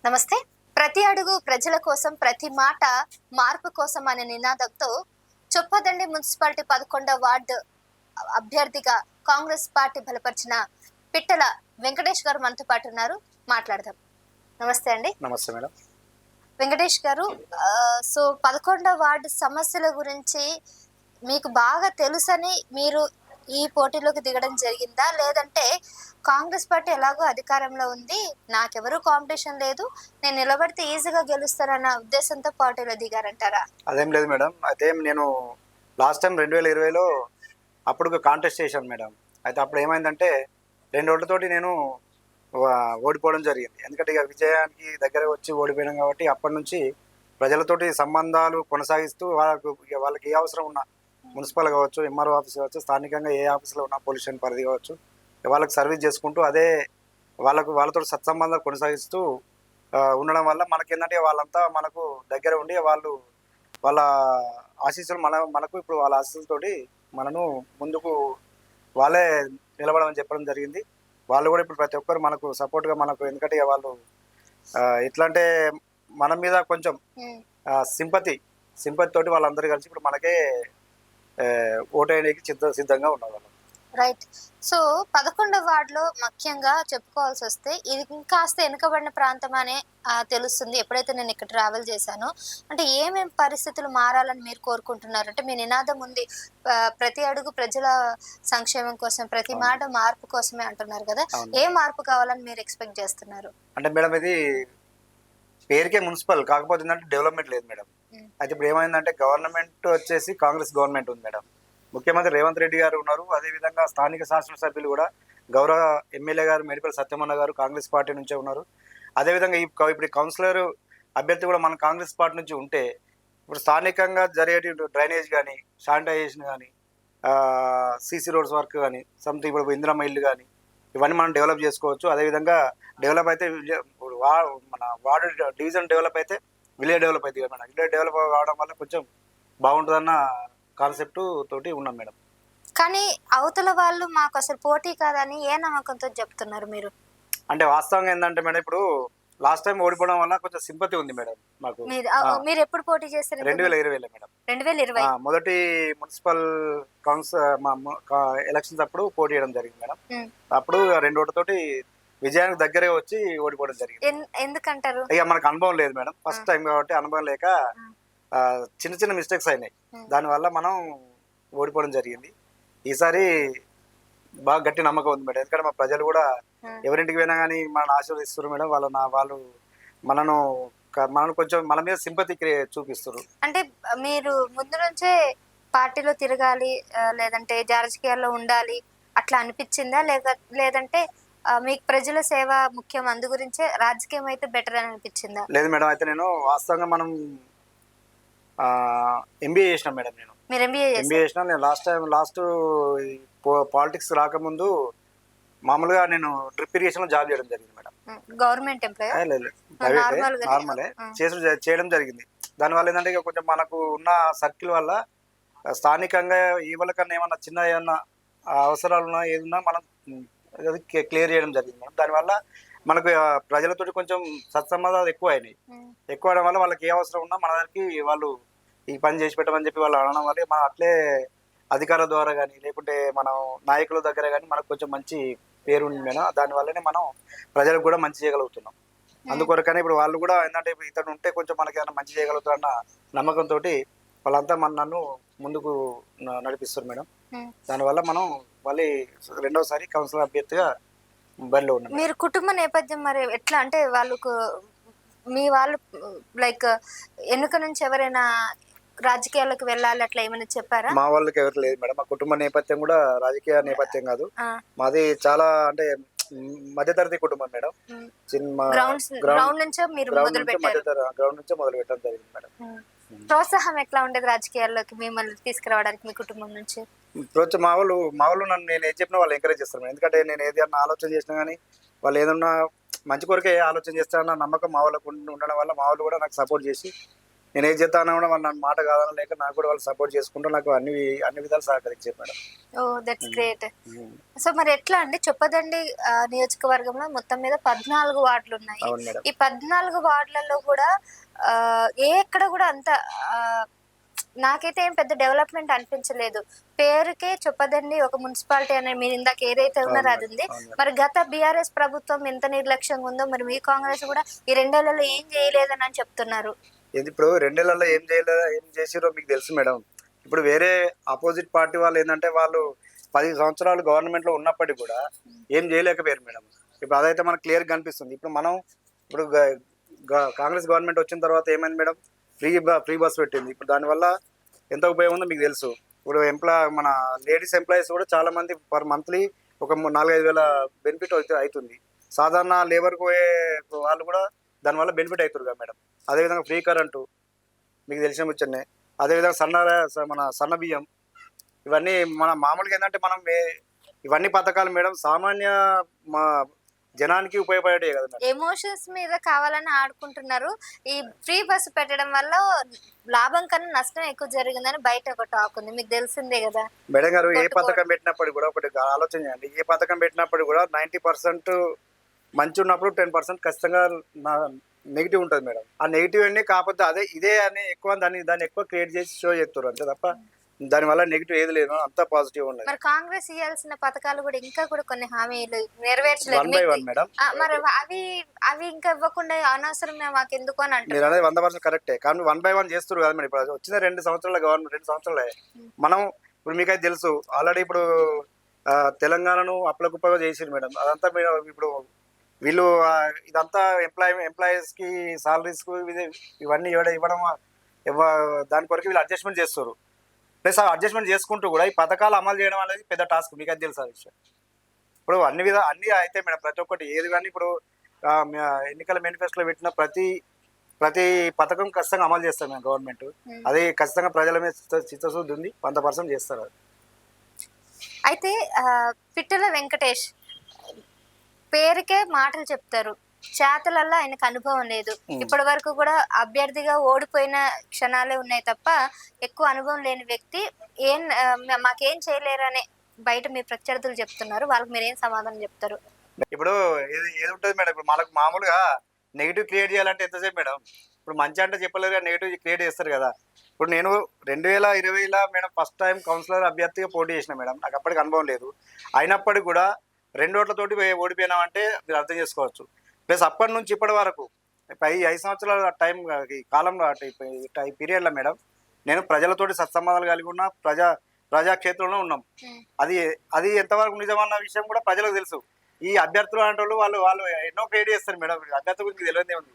నమస్తే. ప్రతి అడుగు ప్రజల కోసం, ప్రతి మాట మార్పు కోసం అనే నినాదంతో చొప్పదండి మున్సిపాలిటీ 11వ వార్డు అభ్యర్థిగా కాంగ్రెస్ పార్టీ బలపరిచిన పిట్టల వెంకటేష్ గారు మనతో పాటు ఉన్నారు. మాట్లాడదాం. నమస్తే అండి. నమస్తే మేడం. వెంకటేష్ గారు, 11వ వార్డు సమస్యల గురించి మీకు బాగా తెలుసని మీరు ఈ పోటీలోకి దిగడం జరిగిందా? లేదంటే కాంగ్రెస్ పార్టీ ఎలాగో అధికారంలో ఉంది, నాకెవరు కాంపిటీషన్ లేదు, నేను నిలబడితే ఈజీగా గెలుస్తానన్న ఉద్దేశంతో పోటీలో దిగారంటారా? అదేం లేదు మేడం. అయితే నేను లాస్ట్ టైం 2020లో అప్పుడు కాంటెస్ట్ చేశాను మేడం. అయితే అప్పుడు ఏమైందంటే 2 ఓట్లతోటి నేను ఓడిపోవడం జరిగింది. ఎందుకంటే ఇక విజయానికి దగ్గర వచ్చి ఓడిపోయాం కాబట్టి అప్పటి నుంచి ప్రజలతోటి సంబంధాలు కొనసాగిస్తూ వాళ్ళకి ఏ అవసరం ఉన్నా మున్సిపల్ కావచ్చు, ఎంఆర్ఓ ఆఫీస్ కావచ్చు, స్థానికంగా ఏ ఆఫీస్లో ఉన్నా పోలీస్ స్టేషన్ పరిధి కావచ్చు, వాళ్ళకి సర్వీస్ చేసుకుంటూ అదే వాళ్ళతో సత్సంబంధాలు కొనసాగిస్తూ ఉండడం వల్ల మనకేంటంటే వాళ్ళంతా మనకు దగ్గర ఉండి వాళ్ళ ఆశీస్సులు మనకు ఇప్పుడు వాళ్ళ ఆశీస్సులతోటి మనను ముందుకు వాళ్ళే నిలబడమని చెప్పడం జరిగింది. వాళ్ళు కూడా ఇప్పుడు ప్రతి ఒక్కరు మనకు సపోర్ట్గా మనకు, ఎందుకంటే వాళ్ళు ఎట్లా అంటే మన మీద కొంచెం సింపతి తోటి వాళ్ళందరూ కలిసి ఇప్పుడు మనకే ఓటేయడానికి సిద్ధంగా ఉన్నారు. రైట్. సో 11వ వార్డులో ముఖ్యంగా చెప్పుకోవాల్సి వస్తే ఇది ఇంకాస్త వెనుకబడిన ప్రాంతం అనే తెలుస్తుంది. ఎప్పుడైతే నేను ఇక్కడ ట్రావెల్ చేశానో, అంటే ఏమేం పరిస్థితులు మారాలని మీరు కోరుకుంటున్నారు? అంటే మీ నినాదం ఉంది, ప్రతి అడుగు ప్రజల సంక్షేమం కోసం, ప్రతి మాట మార్పు కోసమే అంటున్నారు కదా. ఏ మార్పు కావాలని మీరు ఎక్స్పెక్ట్ చేస్తున్నారు? అంటే మేడం, ఇది పేరుకే మున్సిపల్, కాకపోతే ఏంటంటే డెవలప్మెంట్ లేదు మేడం. అయితే ఇప్పుడు ఏమైందంటే గవర్నమెంట్ వచ్చేసి కాంగ్రెస్ గవర్నమెంట్ ఉంది మేడం. ముఖ్యమంత్రి రేవంత్ రెడ్డి గారు ఉన్నారు. అదేవిధంగా స్థానిక శాసనసభ్యులు కూడా గౌరవ ఎమ్మెల్యే గారు మేడిపల్లి సత్యమన్న గారు కాంగ్రెస్ పార్టీ నుంచే ఉన్నారు. అదేవిధంగా ఇప్పుడు కౌన్సిలర్ అభ్యర్థి కూడా మన కాంగ్రెస్ పార్టీ నుంచి ఉంటే ఇప్పుడు స్థానికంగా జరిగే డ్రైనేజ్ కానీ, శానిటైజేషన్ కానీ, సీసీ రోడ్స్ వర్క్ కానీ, సంథింగ్ ఇప్పుడు ఇందిరమ్మ ఇల్లు కానీ, ఇవన్నీ మనం డెవలప్ చేసుకోవచ్చు. అదేవిధంగా డెవలప్ అయితే మన వార్డు డివిజన్ డెవలప్ అయితే విలేజ్ డెవలప్ అవుతుంది కదా మేడం. విలేజ్ డెవలప్ కావడం వల్ల కొంచెం బాగుంటుందన్న కాన్సెప్ట్ తోటి ఉన్నాం మేడం. కానీ అవతల వాళ్ళు మాకు అసలు పోటీ కాదని ఏ నమ్మకంతో చెప్తున్నారు మీరు? అంటే వాస్తవంగా ఏంటంటే మేడం, ఇప్పుడు లాస్ట్ టైం ఓడిపోవడం వల్ల కొంచెం సింపతి ఉంది మేడం మాకు. మీరు ఎప్పుడు పోటీ చేశారు? 2020లో మేడం. 2020 మొదటి మున్సిపల్ ఎలక్షన్స్ అప్పుడు పోటీ చేయడం జరిగింది మేడం. అప్పుడు 2 ఓట్లతోటి విజయానికి దగ్గరే వచ్చి ఓడిపోవడం జరిగింది. ఎందుకంటారు? ఇక మనకు అనుభవం లేదు మేడం, ఫస్ట్ టైం కాబట్టి అనుభవం లేక చిన్న చిన్న మిస్టేక్స్ అయినాయి. దానివల్ల మనం ఓడిపోవడం జరిగింది. ఈసారి బాగా గట్టి నమ్మకం ఉంది మేడం. ఎందుకంటే మా ప్రజలు కూడా ఎవరింటికి పోయినా కానీ మనల్ని ఆశీర్వదిస్తారు మేడం. వాళ్ళు మనను కొంచెం మన మీద సింపతి చూపిస్తారు. అంటే మీరు ముందు నుంచే పార్టీలో తిరగాలి, లేదంటే రాజకీయాల్లో ఉండాలి అట్లా అనిపించిందా? లేదంటే మీకు ప్రజల సేవ ముఖ్యం, అందు గురించే రాజకీయం అయితే బెటర్ అని అనిపించిందా? లేదు మేడం. అయితే నేను వాస్తవంగా మనం ఎంబీఏ చేసిన మేడం. మీరు ఎంబీఏ చేసిన. నేను లాస్ట్ పాలిటిక్స్ రాకముందు మామూలుగా నేను డ్రిప్ ఇరిగేషన్ లో జాబ్ చేయడం జరిగింది మేడం. Government employee? నార్మలే చేయడం జరిగింది. దానివల్ల ఏంటంటే ఇక కొంచెం మనకు ఉన్న సర్కిల్ వల్ల స్థానికంగా ఎవరికన్నా ఏమన్నా చిన్న ఏమన్నా అవసరాలు ఉన్నా ఏదన్నా మనం క్లియర్ చేయడం జరిగింది మేడం. దానివల్ల మనకు ప్రజలతో కొంచెం సత్సంబంధాలు ఎక్కువ అయినాయి. ఎక్కువ అవడం వల్ల వాళ్ళకి ఏ అవసరం ఉన్నా మన దగ్గరికి వాళ్ళు ఈ పని చేసి పెట్టమని చెప్పి వాళ్ళు అనడం వల్ల మనం అట్లే అధికారుల ద్వారా కానీ, లేకుంటే మనం నాయకుల దగ్గర కానీ మనకు కొంచెం మంచి పేరు ఉంది మేడం. దానివల్లనే మనం ప్రజలకు కూడా మంచి చేయగలుగుతున్నాం. అందుకొరకనే ఇప్పుడు వాళ్ళు కూడా ఏంటంటే ఇతను ఉంటే కొంచెం మనకి ఏమైనా మంచి చేయగలుగుతారన్న నమ్మకంతో వాళ్ళంతా నన్ను ముందుకు నడిపిస్తారు మేడం. దానివల్ల మనం మళ్ళీ రెండోసారి కౌన్సిలర్ అభ్యర్థిగా బరిలో ఉన్నాం. మీరు కుటుంబ నేపథ్యం మరి ఎట్లా? అంటే వాళ్ళకు మీ వాళ్ళు లైక్ వెనుక నుంచి ఎవరైనా రాజకీయాలకు వెళ్ళాలి అట్లా ఏమైనా చెప్పారా? మా వాళ్ళకి ఎవరు లేదు మేడం. మా కుటుంబ నేపథ్యం కూడా రాజకీయ నేపథ్యం కాదు. మాది చాలా అంటే మధ్యతరగతి కుటుంబం మేడం. గ్రౌండ్ నుంచే మొదలు పెట్టడం జరిగింది మేడం. ప్రోత్సాహం ఎట్లా ఉండేది రాజకీయాల్లోకి మిమ్మల్ని తీసుకురావడానికి మీ కుటుంబం నుంచి? మా వాళ్ళు నన్ను నేను ఏం చెప్పినా వాళ్ళు ఎంకరేజ్ చేస్తారు. ఎందుకంటే నేను ఏదైనా ఆలోచన చేసినా కానీ వాళ్ళు ఏదన్నా మంచి కొరకే ఆలోచన చేస్తారన్న నమ్మకం మా వాళ్ళకు ఉండడం వల్ల మా వాళ్ళు కూడా నాకు సపోర్ట్ చేసి నేను ఏం చేస్తాను కూడా వాళ్ళు నన్ను మాట కాదన లేక నాకు కూడా వాళ్ళు సపోర్ట్ చేసుకుంటూ నాకు అన్ని విధాలు సహకరించారు madam. Oh that's great. So మరి ఎట్లా అండి చొప్పదండి నియోజకవర్గంలో మొత్తం మీద 14 వార్డులు ఉన్నాయి. అవును మేడం. ఈ 14 వార్డులలో కూడా ఎక్కడ కూడా అంత ఆహ్, నాకైతే ఏం పెద్ద డెవలప్‌మెంట్ అనిపించలేదు. పేరుకే చొప్పదండి ఒక మున్సిపాలిటీ అని మీరు ఇందాక ఏదైతే అవును ఉన్నారో మేడం. అది ఉంది. అవును మేడం. మరి గత బీఆర్ఎస్ ప్రభుత్వం ఎంత నిర్లక్ష్యంగా ఉందో మరి మీ కాంగ్రెస్ కూడా ఈ 2 ఏళ్లలో ఏం చేయలేదని అని చెప్తున్నారు. ఇది ఇప్పుడు 2 ఏళ్లలో ఏం చేసిర్రో మీకు తెలుసు మేడం. ఇప్పుడు వేరే అపోజిట్ పార్టీ వాళ్ళు ఏందంటే వాళ్ళు 10 సంవత్సరాలు గవర్నమెంట్‌లో ఉన్నప్పటికి కూడా ఏం చేయలేకపోయారు మేడం. ఇప్పుడు అదైతే మనకు క్లియర్‌గా కనిపిస్తుంది. ఇప్పుడు మనం ఇప్పుడు గ గ కాంగ్రెస్ గవర్నమెంట్ వచ్చిన తర్వాత ఏమైంది మేడం? ఫ్రీ బస్ పెట్టింది. ఇప్పుడు దానివల్ల ఎంత ఉపయోగం ఉందో మీకు తెలుసు. ఇప్పుడు మన లేడీస్ ఎంప్లాయీస్ కూడా చాలా మంది పర్ మంత్లీ ఒక 4, 5 వేల బెనిఫిట్ అయితుంది. సాధారణ లేబర్‌కి పోయే వాళ్ళు కూడా దానివల్ల బెనిఫిట్ అయితుర్రు కదా మేడం. అదేవిధంగా ఫ్రీ కరెంటు మీకు తెలిసిన ముచ్చటనే. అదేవిధంగా మన సన్న బియ్యం ఇవన్నీ మన మామూలుగా ఏందంటే ఇవన్నీ పథకాలు మేడం సామాన్య మా జనానికి ఉపయోగపడేటివే కదా మేడం. ఎమోషన్స్ మీద కావాలని ఆడుకుంటున్నారు. ఈ ఫ్రీ బస్ పెట్టడం వల్ల లాభం కన్నా నష్టం ఎక్కువ జరిగిందని బయట ఒక టాక్ ఉంది. మీకు తెలిసిందే గదా! మేడం గారు ఏ కొట్టుకోవడం. పథకం పెట్టినప్పుడు కూడా ఒకటి ఆలోచన చేయండి. ఏ పథకం పెట్టినప్పుడు కూడా 90% మంచున్నప్పుడు 10% ఖచ్చితంగా నా నెగెటివ్ ఉంటది మేడం. ఆ నెగెటివ్ అన్నీ కాకపోతే ఇదే అని ఎక్కువ దాన్ని ఎక్కువ క్రియేట్ చేసి షో చేస్తుర్రు అంతే తప్ప దానివల్ల నెగెటివ్ ఏది లేదు. అంతా పాజిటివ్ ఉన్నది. మరి కాంగ్రెస్ ఇయ్యాల్సిన పథకాలు గూడా ఇంకా కూడా కొన్ని హామీలు నెరవేర్చలేదు. 1 బై 1 మేడం. మరి అవి అవి ఇంకా ఇవ్వకుండా అనవసరంగా మాకెందుకు అని మీరనేది అంటున్నారు. 100% కరెక్టే. కానీ 1 బై 1 చేస్తుర్రు కదా మేడం. ఇప్పుడు వచ్చిన 2 సంవత్సరాల గవర్నమెంట్ 2 సంవత్సరాలే. హ్మ్. మనం ఇప్పుడు మీకైతే తెలుసు ఆల్రెడీ ఇప్పుడు తెలంగాణను అప్పలకుప్పగా చేసిర్రు మేడం. అదంతా మీరు ఇప్పుడు వీళ్ళు ఇదంతా ఎంప్లాయీస్‌కి సాలరీస్‌కు ఇవన్నీ ఇవ్వడం ఇవ్వ దాని కొరకు వీళ్ళు అడ్జస్ట్‌మెంట్ చేస్తుర్రు. ప్లస్ ఆ అడ్జస్ట్‌మెంట్ చేసుకుంటూ కూడా ఈ పథకాలు అమలు చేయడం అనేది పెద్ద టాస్క్. మీకైతే తెలుసా ఆ విషయం? ఇప్పుడు అన్నీ అయితాయి మేడం. ప్రతి ఒక్కటి ఏది గాని ఇప్పుడు ఎన్నికల మేనిఫెస్టోలో పెట్టిన ప్రతి ప్రతి పథకం ఖచ్చితంగా అమలు చేస్తాం మేము గవర్నమెంట్. హ్మ్. అది ఖచ్చితంగా ప్రజల మీద చిత్తశుద్ధి ఉంది. 100% చేస్తారు అది. అయితే పిట్టల వెంకటేష్ పేరుకే మాటలు చెప్తారు. చేతలల్లో ఆయనకు అనుభవం లేదు. హ్మ్. ఇప్పటి వరకు కూడా అభ్యర్థిగా ఓడిపోయిన క్షణాలే ఉన్నాయి తప్ప, ఎక్కువ అనుభవం లేని వ్యక్తి మాకేం చేయలేరని బయట మీ ప్రత్యర్థులు చెప్తున్నారు. వాళ్ళకి మీరేం సమాధానం చెప్తారు? ఇప్పుడు ఏది ఉంటది మేడం. ఇప్పుడు మనకు మామూలుగా నెగెటివ్ క్రియేట్ చేయాలంటే ఎంతసేపు మేడం? ఇప్పుడు మంచి అంటే చెప్పలేరు గాని నెగెటివ్ క్రియేట్ చేస్తారు కదా! ఇప్పుడు నేను 2020లో మేడం ఫస్ట్ టైమ్ కౌన్సిలర్ అభ్యర్థిగా పోటీ చేసిన మేడం. నాకు అప్పటికి అనుభవం లేదు. అయినప్పటికి కూడా 2 ఓట్లతోటి ఓడిపోయినామంటే మీరు అర్థం చేసుకోవచ్చు. ప్లస్ అప్పటి నుంచి ఇప్పటి వరకు 5 సంవత్సరాల ఈ కాలంలో ఈ పీరియడ్‌లో మేడం నేను ప్రజలతోటి సత్సంబంధాలు కలిగి ఉన్న ప్రజాక్షేత్రంలో ఉన్నాం. హ్మ్. అది అది ఎంతవరకు నిజమన్న విషయం కూడా ప్రజలకు తెలుసు. ఈ అభ్యర్థులు అనేటోళ్ళు వాళ్ళు ఎన్నో క్రియేట్ చేస్తారు మేడం. అభ్యర్థుల గురించి తెలియనిదేముంది.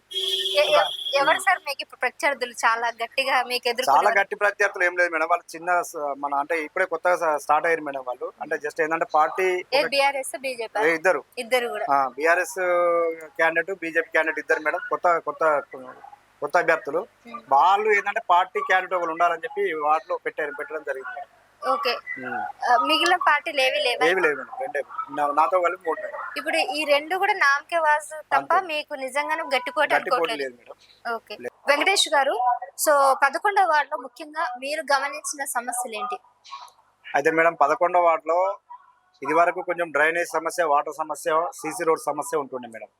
ఎ ఎ ఎవరు సార్ మీకిప్పుడు ప్రత్యర్థులు చాలా గట్టిగా మీకు చాలా ఎదుర్కొనేవారు? గట్టి ప్రత్యర్థులు ఏం లేదు మేడం. వాళ్ళు చిన్న మన అంటే ఇప్పుడే కొత్తగా స్టార్ట్ అయ్యారు మేడం వాళ్ళు. అంటే జస్ట్ ఏంటంటే పార్టీ బీఆర్ఎస్, బీజేపీ ఇద్దరు ఇద్దరు గూడా. బీఆర్ఎస్ క్యాండిడేట్, బీజేపీ క్యాండిడేట్ ఇద్దరు మేడం. కొత్త అభ్యర్థులు. హ్మ్. వాళ్ళు ఏంటంటే పార్టీ క్యాండిడేట్ ఒకళ్ళు ఉండాలని చెప్పి వాటిలో పెట్టడం జరిగింది మేడం. ఓకే. మిగిలిన పార్టీలేవి లేవా? ఏమి లేదు మేడం. రెండే నాతో కలిపి 3 మేడం. ఇప్పుడు ఈ 2 గూడా నామకే వాసు తప్ప అంతే. మీకు నిజంగానే గట్టి పోటీ గట్టి పోటీ అనుకోవట్లేదు. లేదు మేడం. ఓకే. వెంకటేష్ గారు, సో 11వ వార్డులో ముఖ్యంగా మీరు గమనించిన సమస్యలేంటి? అయితే మేడం 11వ వార్డులో ఇదివరకు కొంచెం డ్రైనేజ్ సమస్య, వాటర్ సమస్య, సీసీ రోడ్ సమస్య ఉంటుండే మేడం.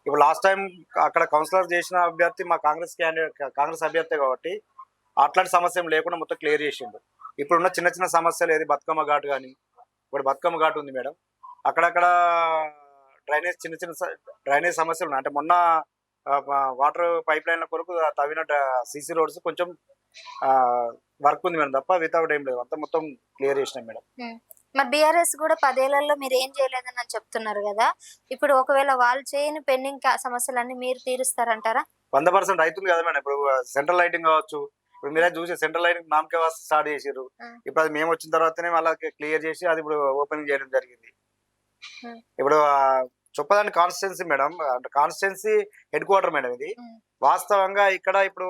ఇప్పుడు లాస్ట్ టైం అక్కడ కౌన్సిలర్ చేసిన అభ్యర్థి మా కాంగ్రెస్ అభ్యర్థి కాబట్టి అట్లాంటి సమస్య ఏం లేకుండా మొత్తం క్లియర్ చేసిండు. ఇప్పుడున్న చిన్న చిన్న సమస్యలు ఏది బతుకమ్మ ఘాట్ కానీ ఇప్పుడు బతుకమ్మ ఘాట్ ఉంది మేడం. అక్కడక్కడ చిన్న డ్రైనేజ్ సమస్యలు ఉన్నాయి. అంటే మొన్న వాటర్ పైప్ లైన్ల కొరకు తవ్విన సీసీ రోడ్స్ కొంచెం వర్క్ ఉంది మేడం తప్ప వితౌట్ ఏం లేదు. అంతా మొత్తం క్లియర్ చేసినాం మేడం. హ్మ్. మరి బీఆర్ఎస్ గూడా 10 ఏళ్లలో మీరేం చేయలేదని చెప్తున్నారు గదా! ఇప్పుడు ఒకవేళ వాళ్ళు చేయని పెండింగ్ సమస్యలన్నీ మీరు తీరుస్తారంటారా? 100% అవుతుంది కదా మేడం. ఇప్పుడు సెంట్రల్ లైటింగ్ కావచ్చు. ఇప్పుడు మీరే చూసి సెంట్రల్ లైటింగ్ నామకే వాస్తు స్టార్ట్ చేసిర్రు. హ్మ్. ఇప్పుడు అది మేము వచ్చిన తర్వాతనే వాళ్ళకి క్లియర్ చేసి అది ఇప్పుడు ఓపెనింగ్ చేయడం జరిగింది. హ్మ్. ఇప్పుడు చొప్పదండి కాన్స్టిట్యున్సీ మేడం. అంటే కాన్స్టిట్యున్సీ హెడ్ క్వార్టర్ మేడం ఇది. హ్మ్. వాస్తవంగా ఇక్కడ ఇప్పుడు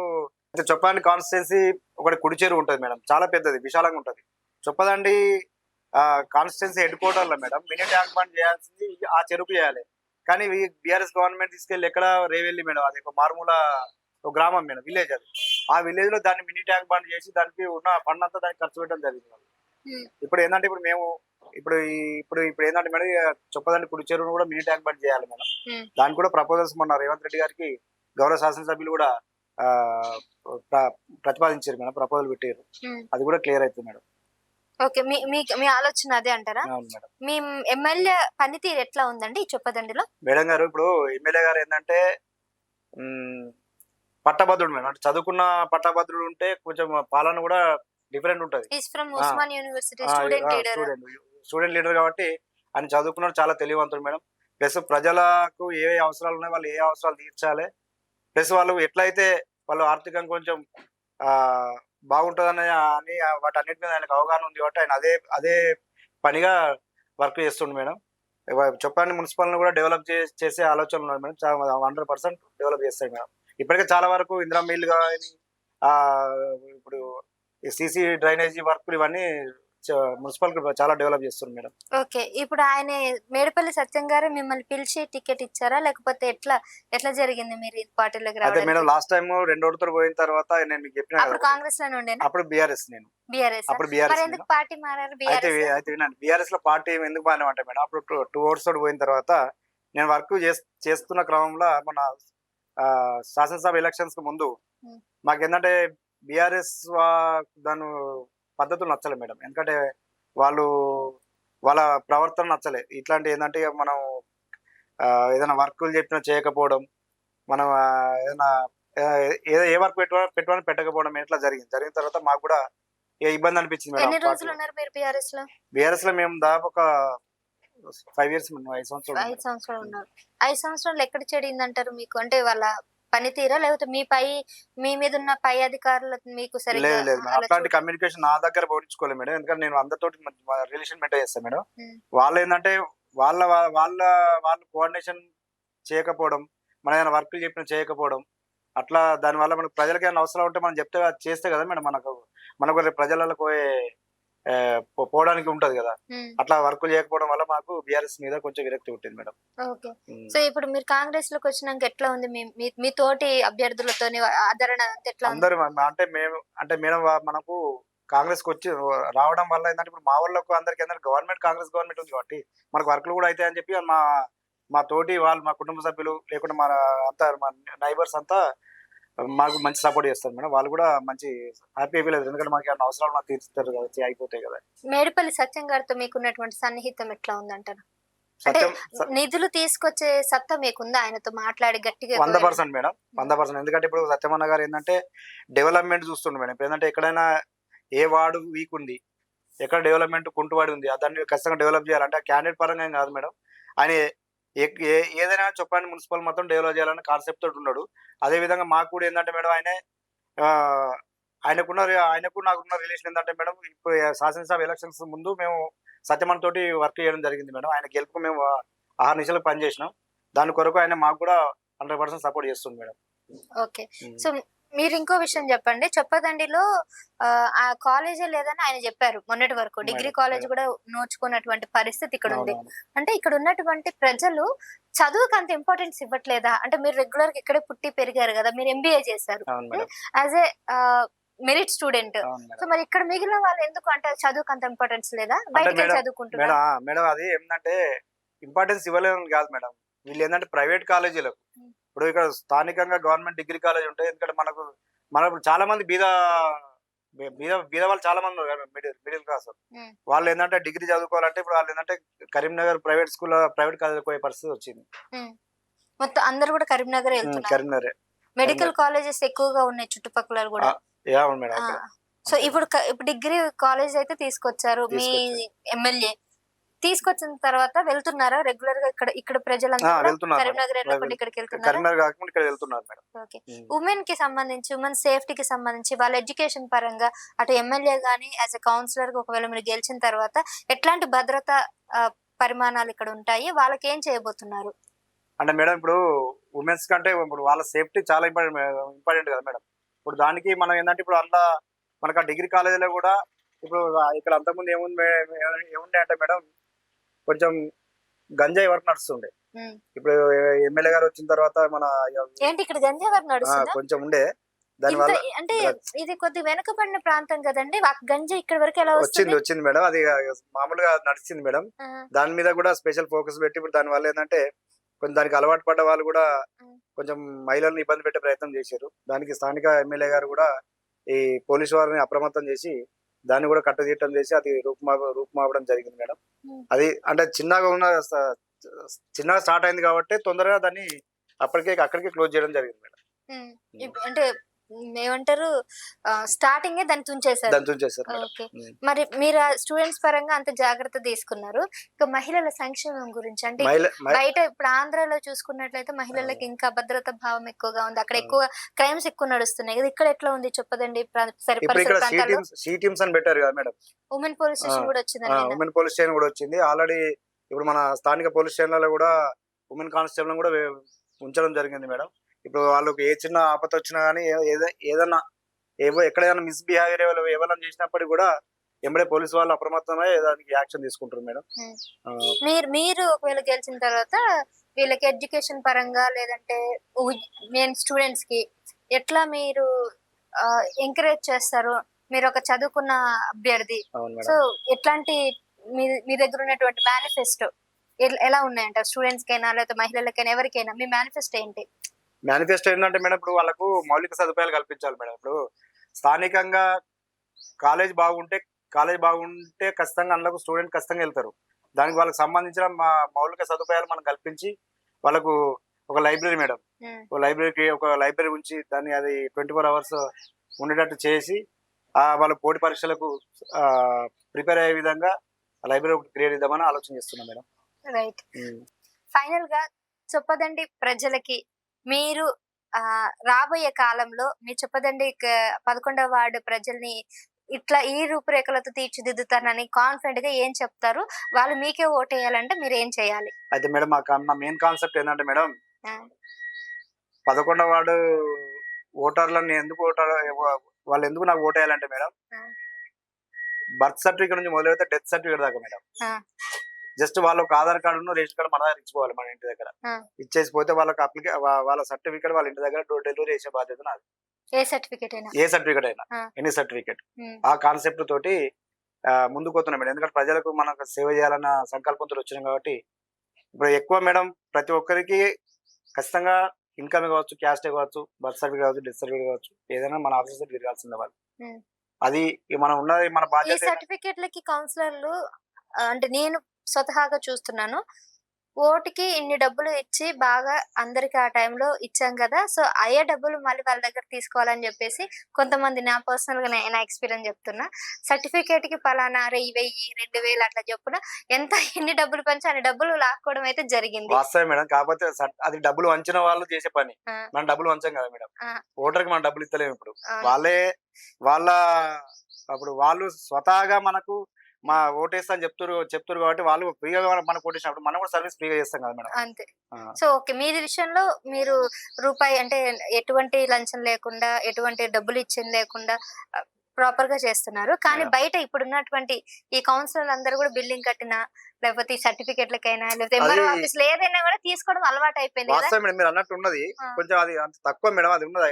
చొప్పదండి కాన్స్టిట్యున్సీ ఒకటి కుడి చెరువు ఉంటది మేడం. చాలా పెద్దది, విశాలంగా ఉంటది. చొప్పదండి కాన్స్టిట్యున్సీ హెడ్ క్వార్టర్‌లో మేడం మినీ ట్యాంక్ బండ్ చేయాల్సింది ఆ చెరువుకు చేయాలి. కానీ బీఆర్ఎస్ గవర్నమెంట్ తీసుకెళ్ళి ఎక్కడ రేవెల్లి మేడం. అది ఒక మారుమూల ఒక గ్రామం మేడం, విలేజ్ అది. ఆ విలేజ్ లో దాన్ని మినీ ట్యాంక్ బండ్ చేసి దానికి ఉన్న ఫండ్ అంతా దానికి ఖర్చు పెట్టడం జరిగింది మేడం. ఉమ్, ఇప్పుడు ఏంటంటే ఇప్పుడు మేము ఇప్పుడు ఏంటంటే మేడం చొప్పదండి కుడి చెరువును కూడా మినీ ట్యాంక్ బండ్ చేయాలి మేడం. ఉమ్, దానికి కూడా ప్రపోజల్స్ మొన్న రేవంత్ రెడ్డి గారికి గౌరవ శాసనసభ్యులు కూడా ఆ, ప్రతిపాదించారు మేడం, ప్రపోజల్ పెట్టారు. ఉమ్. అది కూడా క్లియర్ అవుతుంది మేడం. ఓకే, మీ మీ మీ ఆలోచన అదే అంటారా? అవును మేడం. మీ ఎమ్మెల్యే పనితీరు ఎట్లా ఉందండి ఈ చొప్పదండిలో? మేడం గారు ఇప్పుడు ఎమ్మెల్యే గారు ఏంటంటే మ్, పట్టభద్రుడు మేడం. అంటే చదువుకున్న పట్టభద్రుడు ఉంటే కొంచెం పాలన కూడా డిఫరెంట్ ఉంటది. Is from uh, Osman university student leader. Student leader కాబట్టి ఆయన చదువుకున్నాడు, చాలా తెలివంతుడు మేడం. ప్లస్ ప్రజలకు ఏ అవసరాలు ఉన్నాయి, వాళ్ళు ఏ అవసరాలు తీర్చాలి, ప్లస్ వాళ్ళు ఎట్లయితే వాళ్ళు ఆర్థికంగా కొంచెం ఆ బాగుంటుందని అని వాటన్నిటి మీద ఆయనకు అవగాహన ఉంది కాబట్టి ఆయన అదే అదే పనిగా వర్క్ చేస్తుండు మేడం. చొప్పాని మున్సిపల్ని కూడా డెవలప్ చేసే ఆలోచనలు ఉన్నాయి మేడం. 100% డెవలప్ చేస్తాడు మేడం. ఇప్పటికే చాలా వరకు ఇందిరా మిల్ కానీ ఆ ఇప్పుడు ఈ సీసీ డ్రైనేజీ వర్క్ ఇవన్నీ మున్సిపల్ చాలా డెవలప్ చేస్తుంది మేడం. ఓకే, ఇప్పుడు ఆయన మేడిపల్లి సత్యం గారు మిమ్మల్ని పిలిచి టికెట్ ఇచ్చారా, లేకపోతే ఎట్లా ఎట్లా జరిగింది మీరు ఈ పార్టీలోకి అయితే మేడం రావడానికి? లాస్ట్ టైం 2 ఓటుతో పోయిన తర్వాత నేను మీకు చెప్పిన అప్పుడు కదా, కాంగ్రెస్ లోనే ఉండేనా? అప్పుడు బీఆర్ఎస్ నేను. బీఆర్ఎస్. అప్పుడు మరి బీఆర్ఎస్ ఎందుకు నేను. పార్టీ మారారు అయితే బీఆర్ఎస్? అయితే వినండి, బీఆర్ఎస్ లో పార్టీ ఎందుకు బాగానే మేడం, అప్పుడు 2 ఓట్స్ తోటి పోయిన తర్వాత నేను వర్క్ చేస్తున్న క్రమంలో మన శాసనసభ ఎలక్షన్స్ కు ముందు మాకేంటంటే బీఆర్ఎస్ దాని పద్ధతులు నచ్చలే మేడం. ఎందుకంటే వాళ్ళు వాళ్ళ ప్రవర్తన నచ్చలే. ఇట్లాంటి ఏంటంటే ఇక మనం ఏదైనా వర్కులు చెప్పినా చేయకపోవడం, మనం ఏదైనా ఏ వర్క్ పెట్టుకోవడం పెట్టకపోవడం ఇట్లా జరిగిన తర్వాత మాకు కూడా ఇబ్బంది అనిపించింది ఎన్ని మేడం. రోజులు ఉన్నారు మీరు బీఆర్ఎస్ లో? బీఆర్ఎస్ లో మేము దాదాపు ఒక 5 ఇయర్స్, 5 సంవత్సరాలు 5 సంవత్సరాలు ఉన్నారు. 5 సంవత్సరాలు ఎక్కడ చెడిందంటారు మీకు? అంటే వాళ్ళ పనితీరా, లేకపోతే మీ మీద ఉన్న పై అధికారులు మీకు సరిగ్గా లేదు లేదు మేడం, అలా అట్లాంటి కమ్యూనికేషన్ నా దగ్గర పోయించుకోలేదు మేడం. ఎందుకంటే నేను అందరితోటి రిలేషన్ మెయింటైన్ చేస్తాను మేడం. వాళ్ళు ఏంటంటే వాళ్ళ వాళ్ళ వాళ్ళు కోఆర్డినేషన్ చేయకపోవడం, మన ఏదైనా వర్క్లు చెప్పిన చేయకపోవడం, అట్లా దానివల్ల మనకు ప్రజలకి ఏమైనా అవసరం ఉంటే మనం చెప్తే అది చేస్తే కదా మేడం మనకు రేపు ప్రజలలో పోయే పోవడానికి ఉంటది కదా. అట్లా వర్క్ చేయకపోవడం వల్ల మాకు బీఆర్ఎస్ మీద కొంచెం విరక్తి పుట్టింది మేడం. ఓకే. సో ఇప్పుడు మీరు కాంగ్రెస్ లోకి వచ్చినాక ఎట్లా ఉంది? మీ తోటి అభ్యర్థులతోని ఆదరణ ఎట్లా ఉంది? అందరూ అంటే మేడం మనకు కాంగ్రెస్ కి వచ్చి రావడం వల్ల ఏంటంటే ఇప్పుడు మా వాళ్ళకు అందరికి ఏంటంటే కాంగ్రెస్ గవర్నమెంట్ ఉంది కాబట్టి మనకు వర్క్లు కూడా అవుతాయని చెప్పి మా తోటి వాళ్ళు, మా కుటుంబ సభ్యులు లేకుండా మా నైబర్స్ అంతా మాకు మంచి సపోర్ట్ చేస్తారు మేడం. వాళ్ళు కూడా మంచి హ్యాపీ ఫీల్ అవుతారు. ఎందుకంటే మాకు ఏమైనా అవసరాలు మాకు తీర్చుతారు కదా, అయిపోతాయి కదా. మేడిపల్లి సత్యం గారితో మీకున్నటువంటి సన్నిహితం ఎట్లా ఉందంటారు? అంటే సత్యం నిధులు తీసుకొచ్చే సత్తా మీకుందా ఆయనతో మాట్లాడి గట్టిగా? 100% మేడం, 100%. ఎందుకంటే ఇప్పుడు సత్యమన్న గారు ఏంటంటే డెవలప్మెంట్ చూస్తుండే మేడం. ఇప్పుడు ఏంటంటే ఎక్కడైనా ఏ వార్డు వీక్ ఉంది, ఎక్కడ డెవలప్మెంట్ కుంటువాడి ఉంది, దాన్ని ఖచ్చితంగా డెవలప్ చేయాలంటే క్యాండిడేట్ పరంగా ఏం కాదు మేడం. ఆయన ఏదైనా చెప్పండి మున్సిపల్ మొత్తం డెవలప్ చేయాలనే కాన్సెప్ట్ తోటి ఉన్నాడు. అదే విధంగా మాకు కూడా ఏంటంటే మేడం ఆ, ఆయనకు నాకున్న రిలేషన్ ఏంటంటే మేడం, ఇప్పుడు శాసనసభ ఎలక్షన్స్ ముందు మేము సత్యమన్ తోటి వర్క్ చేయడం జరిగింది మేడం. ఆయన గెలుపు మేము 6 నిమిషాలు పనిచేసినాం. దాని కొరకు ఆయన మాకు కూడా 100% సపోర్ట్ చేస్తుంది మేడం. ఓకే. సో మీరు ఇంకో విషయం చెప్పండి. చొప్పదండిలో ఆ కాలేజే లేదని ఆయన చెప్పారు మొన్నటి వరకు. డిగ్రీ కాలేజ్ కూడా నోచుకున్నటువంటి పరిస్థితి ఇక్కడ ఉంది. అంటే ఇక్కడ ఉన్నటువంటి ప్రజలు చదువుకు అంత ఇంపార్టెన్స్ ఇవ్వట్లేదా? అంటే మీరు రెగ్యులర్ గా ఇక్కడే పుట్టి పెరిగారు కదా, మీరు ఎంబీఏ చేశారు as a merit student. So మరి ఇక్కడ మిగిలిన వాళ్ళు ఎందుకు అంటే చదువుకు అంత ఇంపార్టెన్స్ లేదా? బయటకి చదువుకుంటున్నారు మేడం. అది ఏంటంటే ఇంపార్టెన్స్ ఇవ్వలేదని కాదు మేడం, వీళ్ళు ఏంటంటే ప్రైవేట్ కాలేజీలకు ఇప్పుడు ఇక్కడ స్థానికంగా గవర్నమెంట్ డిగ్రీ కాలేజ్ ఉంటాయి. ఎందుకంటే మనకు చాలా మంది బీద వాళ్ళు చాలా మంది ఉన్నారు మిడిల్ క్లాస్. వాళ్ళు ఏంటంటే డిగ్రీ చదువుకోవాలంటే ఇప్పుడు వాళ్ళు ఏంటంటే కరీంనగర్ ప్రైవేట్ కాలేజ్ పోయే పరిస్థితి వచ్చింది. మొత్తం అందరు కూడా కరీంనగర్ వెళ్తున్నారు. కరీంనగర్ మెడికల్ కాలేజెస్ ఎక్కువగా ఉన్నాయి చుట్టుపక్కల కూడా. సో ఇప్పుడు డిగ్రీ కాలేజ్ అయితే తీసుకొచ్చారు మీ ఎమ్మెల్యే. తీసుకొచ్చిన తర్వాత వెళ్తున్నారా రెగ్యులర్ గా? ఇక్కడ ప్రజలంతా కరీంనగర్ వెళ్ళకుండా ఇక్కడికి వెళ్తున్నారు. ఓకే. ఉమెన్ కి సంబంధించి, ఉమెన్ సేఫ్టీకి సంబంధించి వాళ్ళ ఎడ్యుకేషన్ పరంగా అటు ఎమ్మెల్యే గానీ యాజ్ ఎ కౌన్సిలర్ ఒకవేళ మీరు గెలిచిన తర్వాత ఎట్లాంటి భద్రత పరిమాణాలు ఇక్కడ ఉంటాయి, వాళ్ళకి ఏం చేయబోతున్నారు? అంటే మేడం ఇప్పుడు ఉమెన్స్ కంటే ఇప్పుడు వాళ్ళ సేఫ్టీ చాలా ఇంపార్టెంట్ కదా మేడం. ఇప్పుడు దానికి మనం ఏంటంటే ఇప్పుడు అందులో మనకు ఆ డిగ్రీ కాలేజీలో కూడా ఇప్పుడు ఇక్కడ అంతకుముందు ఏముండే అంటే మేడం కొంచెం గంజాయి వర్క్ నడుస్తుండే. ఉమ్. ఇప్పుడు ఎమ్మెల్యే గారు వచ్చిన తర్వాత మన ఏంటి ఇక్కడ గంజాయి నడుస్తుందా? కొంచెం ఉండే దాని ఇంత వల్ల అంటే డ్రగ్స్ ఇది కొద్ది వెనుకబడిన ప్రాంతం కదండి, గంజాయి ఇక్కడ వరకు ఎలా వస్తుంది? వచ్చింది మేడం. అది మామూలుగా నడిచింది మేడం. ఆ, దాని మీద కూడా స్పెషల్ ఫోకస్ పెట్టి ఇప్పుడు దాని వల్ల ఏంటంటే కొంచెం దానికి అలవాటు పడ్డ వాళ్ళు కూడా ఆ, కొంచెం మహిళలను ఇబ్బంది పెట్టే ప్రయత్నం చేశారు. దానికి స్థానిక ఎమ్మెల్యే గారు కూడా ఈ పోలీసు వారిని అప్రమత్తం చేసి దాన్ని కూడా కట్టుదిట్టం చేసి అది రూపుమాపడం జరిగింది మేడం. ఉమ్, అది అంటే చిన్నగా స్టార్ట్ అయింది కాబట్టి తొందరగా దాన్ని అక్కడికే క్లోజ్ చేయడం జరిగింది మేడం. ఉమ్. అంటే ఏమంటారు, స్టార్టింగ్ దాన్ని తుంచేశారు. దాన్ని చేశారు మేడం. ఓకే. మరి మీరు స్టూడెంట్స్ పరంగా అంత జాగ్రత్త తీసుకున్నారు. ఇక మహిళల సంక్షేమం గురించి అంటే మహిళ మహి- బయట ఇప్పుడు ఆంధ్రాలో చూసుకున్నట్లయితే మహిళలకి ఇంకా భద్రత భావం ఎక్కువగా ఉంది. అక్కడ ఆ. ఎక్కువ క్రైమ్స్ ఎక్కువ నడుస్తున్నాయి కదా, ఇక్కడ ఎట్లా ఉంది చెప్పదండి? ఇప్పుడు పరిసర ఇక్కడ ప్రాంతాల్లో సి టీమ్స్ అని పెట్టారు కదా మేడం. ఉమెన్ పోలీస్ స్టేషన్ కూడా వచ్చిందండి నిన్న. ఉమెన్ పోలీస్ స్టేషన్ కూడా వచ్చింది ఆల్రెడీ. ఇప్పుడు మన స్థానిక పోలీస్ స్టేషన్లలో కూడా ఉమెన్ కానిస్టేబుల్ కూడా ఉంచడం జరిగింది మేడం. ఇప్పుడు వాళ్ళకి ఏ చిన్న ఆపద వచ్చినా కానీ ఏదన్నా ఎక్కడైనా మిస్బిహేవియర్ ఎవరైనా చేసినప్పటికీ కూడా ఎంబడే పోలీసు వాళ్ళు అప్రమత్తమై దానికి యాక్షన్ తీసుకుంటారు మేడం. ఉమ్. ఆ, మీరు ఒకవేళ గెలిచిన తర్వాత వీళ్ళకి ఎడ్యుకేషన్ పరంగా లేదంటే మెయిన్ స్టూడెంట్స్ కి ఎట్లా మీరు ఎంకరేజ్ చేస్తారు? మీరు ఒక చదువుకున్న అభ్యర్థి, అవును సో మేడం. ఎట్లాంటి మీ దగ్గర ఉన్నటువంటి మేనిఫెస్టో ఎలా ఉన్నాయంట? స్టూడెంట్స్ కైనా లేకపోతే మహిళలకైనా ఎవరికైనా మీ మేనిఫెస్టో ఏంటి? మేనిఫెస్టో ఏంటంటే మేడం, ఇప్పుడు వాళ్ళకు మౌలిక సదుపాయాలు కల్పించాలి మేడం. ఇప్పుడు స్థానికంగా కాలేజ్ బాగుంటే ఖచ్చితంగా అందులో స్టూడెంట్ ఖచ్చితంగా వెళ్తారు. దానికి వాళ్ళకి సంబంధించిన మౌలిక సదుపాయాలు మనం కల్పించి వాళ్ళకు ఒక లైబ్రరీ మేడం, ఉమ్, ఒక లైబ్రరీ ఉంచి దాన్ని అది 24 hours ఉండేటట్టు చేసి వాళ్ళ పోటీ పరీక్షలకు ప్రిపేర్ అయ్యే విధంగా లైబ్రరీ ఒకటి క్రియేట్ చేద్దామని ఆలోచన చేస్తున్నాం మేడం. రైట్. ఫైనల్ గా చొప్పదండి ప్రజలకి మీరు రాబోయే కాలంలో మీ చొప్పదండి 11వ వార్డు ప్రజల్ని ఇట్లా ఈ రూపురేఖలతో తీర్చిదిద్దుతానని కాన్ఫిడెంట్ గా ఏం చెప్తారు? వాళ్ళు మీకే ఓటేయాలంటే మీరు ఏం చేయాలి? అయితే మేడం మా మెయిన్ కాన్సెప్ట్ ఏంటంటే మేడం, ఆ, 11వ వార్డు ఓటర్లను వాళ్ళు ఎందుకు నాకు ఓటేయాలంటే మేడం, ఆ, బర్త్ సర్టిఫికేట్ నుంచి మొదలైతే డెత్ సర్టిఫికేట్ దాకా మేడం. ఆ, జస్ట్ వాళ్ళకి ఆధార్ కార్డు రేషన్ కార్డు మన దగ్గర ఇచ్చిపోవాలి, మన ఇంటి దగ్గర ఆ. ఇచ్చేసి పోతే వాళ్ళ సర్టిఫికేట్ వాళ్ళ ఇంటి దగ్గర డెలివరీ చేసే బాధ్యత నాది. ఏ సర్టిఫికేట్ అయినా? ఏ సర్టిఫికేట్ అయినా, ఆ. Any certificate. ఉమ్, ఆ కాన్సెప్ట్ తోటి ముందుకు పోతున్నాం మేడం. ఎందుకంటే ప్రజలకు మనకు సేవ చేయాలన్న సంకల్పంతో వచ్చినాం కాబట్టి ఇప్పుడు ఎక్కువ మేడం ప్రతి ఒక్కరికి ఖచ్చితంగా ఇన్కమ్ కావచ్చు, క్యాస్ట్ కావచ్చు, బర్త్ సర్టిఫికేట్ కావచ్చు, డెత్ సర్టిఫికేట్ కావచ్చు, ఏదైనా మన ఆఫీస్ తిరగాల్సిందే వాళ్ళు. ఉమ్. అది మనం ఉన్నది మన ఈ బాధ్యత. సర్టిఫికేట్లకి కౌన్సిలర్లు అంటే నేను స్వతహాగా చూస్తున్నాను, ఓటుకి ఇన్ని డబ్బులు ఇచ్చి బాగా అందరికి ఆ టైంలో ఇచ్చాం కదా, సో అయ్యే డబ్బులు మళ్ళీ వాళ్ళ దగ్గర తీసుకోవాలని చెప్పేసి కొంతమంది, నా పర్సనల్ గా నా ఎక్స్పీరియన్స్ చెప్తున్నా, సర్టిఫికేట్ కి పలానా 1000 2000 అట్లా చెప్పున ఎంత ఎన్ని డబ్బులు పంచి అన్ని డబ్బులు లాక్కోవడం అయితే జరిగింది. వాస్తవే మేడం. కాకపోతే అది డబ్బులు వంచిన వాళ్ళు చేసే పని, ఆ, మనం డబ్బులు వంచాం కదా మేడం. ఆ, ఓటర్కి మనం డబ్బులు ఇస్తలేము. ఇప్పుడు అవును. వాళ్ళ అప్పుడు వాళ్ళు స్వతహాగా మనకు మా ఓటేస్తా అని చెప్తారు కాబట్టి వాళ్ళు ఫ్రీగా మనకు ఓటేసినప్పుడు మనం కూడా సర్వీస్ ఫ్రీగా చేస్తాం కదా మేడం. అంతే. సో ఓకే, మీది విషయంలో మీరు రూపాయి అంటే ఎటువంటి లంచం లేకుండా ఎటువంటి డబ్బులు ఇచ్చింది లేకుండా ప్రాపర్ గా చేస్తున్నారు. కానీ Yeah. బయట ఇప్పుడు ఉన్నటువంటి ఈ కౌన్సిలర్ అందరూ కూడా బిల్డింగ్ కట్టినా లేకపోతే ఈ సర్టిఫికెట్లకైనా లేకపోతే అది ఎంఆర్ఓ ఆఫీస్ ఏదైనా కూడా తీసుకోవడం అలవాటు అయిపోయింది కదా. వాస్తవం మేడం, మీరు అన్నట్టు ఉన్నది. ఆ. కొంచెం అది అంత తక్కువ మేడం. అది ఉన్నది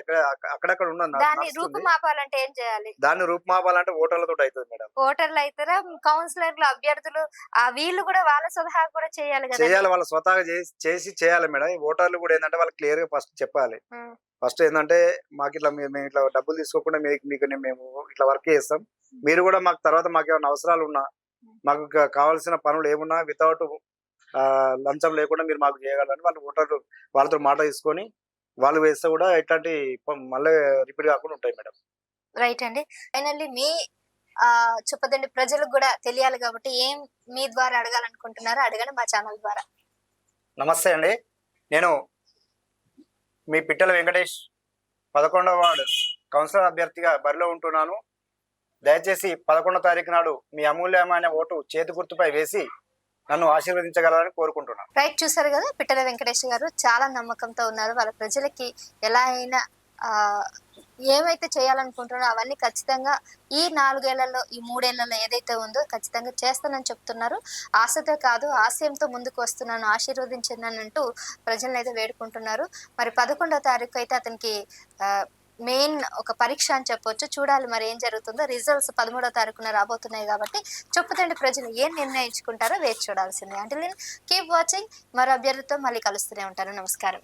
అక్కడక్కడ ఉన్నది దాన్ని నడుస్తుంది. రూపుమాపాలంటే ఏం చేయాలి? దాన్ని రూపుమాపాలంటే ఓటర్లతో అవుతుంది మేడం. ఓటర్లు అయితారా, కౌన్సిలర్లు అభ్యర్థులు వీళ్ళు కూడా వాళ్ళ సలహా కూడా చేయాలి కదా. చేయాలి, వాళ్ళ స్వతహాగా చేయాలి మేడం. ఈ ఓటర్లు కూడా ఏంటంటే వాళ్ళకి క్లియర్ గా ఫస్ట్ చెప్పాలి. ఫస్ట్ ఏంటంటే మాకు ఇట్లా మేము ఇట్లా డబ్బులు తీసుకోకుండా మీకు మేము ఇట్లా వర్క్ చేస్తాం, మీరు కూడా మాకు తర్వాత మాకు ఏమైనా అవసరాలు ఉన్నా, మాకు కావాల్సిన పనులు ఏమున్నా వితౌట్ లంచం లేకుండా మీరు మాకు చేయగలరని వాళ్ళు ఓటర్లు వాళ్ళతో మాట తీసుకొని వాళ్ళు వేస్తే కూడా ఇట్లాంటి మళ్ళీ రిపీట్ కాకుండా ఉంటాయి మేడం. రైట్ అండి. ఫైనల్లీ మీ చెప్పదండి ప్రజలకు కూడా తెలియాలి కాబట్టి ఏం మీ ద్వారా అడగాలనుకుంటున్నారో అడగండి మా ఛానల్ ద్వారా. నమస్తే అండి, నేను మీ పిట్టల వెంకటేష్ 11వ వార్డు కౌన్సిలర్ అభ్యర్థిగా బరిలో ఉంటున్నాను. దయచేసి 11వ తారీఖు నాడు మీ అమూల్యమైన ఓటు చేతి గుర్తుపై వేసి నన్ను ఆశీర్వదించగలరని కోరుకుంటున్నాను. రైట్, చూసారు కదా, పిట్టల వెంకటేష్ గారు చాలా నమ్మకంతో ఉన్నారు. వాళ్ళ ప్రజలకి ఎలా అయినా ఏమైతే చేయాలనుకుంటున్నారో అవన్నీ ఖచ్చితంగా ఈ 4 ఏళ్లలో, ఈ 3 ఏళ్లలో ఏదైతే ఉందో ఖచ్చితంగా చేస్తానని చెప్తున్నారు. ఆశతో కాదు ఆశయంతో ముందుకు వస్తున్నాను, ఆశీర్వదించండనంటూ ప్రజలనైతే వేడుకుంటున్నారు. మరి 11వ తారీఖు అయితే అతనికి మెయిన్ ఒక పరీక్ష అని చెప్పొచ్చు. చూడాలి మరి ఏం జరుగుతుందో. రిజల్ట్స్ 13వ తారీఖున రాబోతున్నాయి కాబట్టి చొప్పుదండి ప్రజలు ఏం నిర్ణయించుకుంటారో వేచి చూడాల్సిందే. Until then keep watching. మరో అభ్యర్థితో మళ్ళీ కలుస్తూనే ఉంటాను. నమస్కారం.